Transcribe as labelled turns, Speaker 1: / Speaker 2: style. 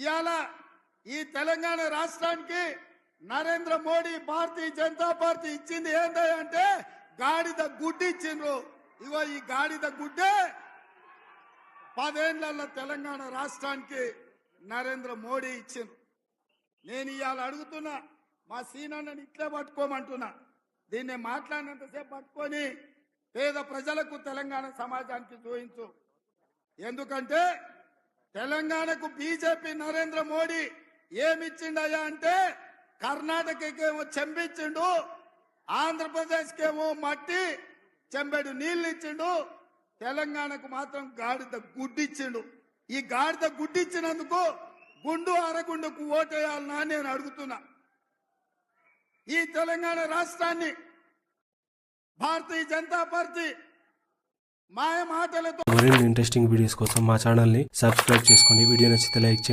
Speaker 1: ఇవాళ ఈ తెలంగాణ రాష్ట్రానికి నరేంద్ర మోడీ భారతీయ జనతా పార్టీ ఇచ్చింది ఏంటంటే గాడిద గుడ్డి ఇచ్చిండ్రు. ఇగో ఈ గాడిద గుడ్డే 10 ఏళ్ల తెలంగాణ రాష్ట్రానికి నరేంద్ర మోడీ ఇచ్చిండ్రు. నేను ఇవాళ అడుగుతున్నా, మా సీనన్నని ఇట్లే పట్టుకోమంటున్నా. దీన్ని మాట్లాడినంతసేపు పట్టుకొని పేద ప్రజలకు తెలంగాణ సమాజానికి చూపించు. ఎందుకంటే తెలంగాణకు బీజేపీ నరేంద్ర మోడీ ఏమిచ్చిండయా అంటే కర్ణాటకకేమో చెంబిచ్చిండు, ఆంధ్రప్రదేశ్కేమో మట్టి చెంబెడు నీళ్లు ఇచ్చిండు, తెలంగాణకు మాత్రం గాడిద గుడ్డిచ్చిండు. ఈ గాడిద గుడ్డిచ్చినందుకు గుండు అరగుండుకు ఓటేయాలనా నేను అడుగుతున్నా. ఈ తెలంగాణ రాష్ట్రాన్ని భారతీయ జనతా పార్టీ మాయ మాటలతో
Speaker 2: మరిన్ని ఇంట్రెస్టింగ్ వీడియోస్ కోసం మా ఛానల్ ని సబ్స్క్రైబ్ చేసుకోండి. వీడియో నచ్చితే లైక్ చేయండి.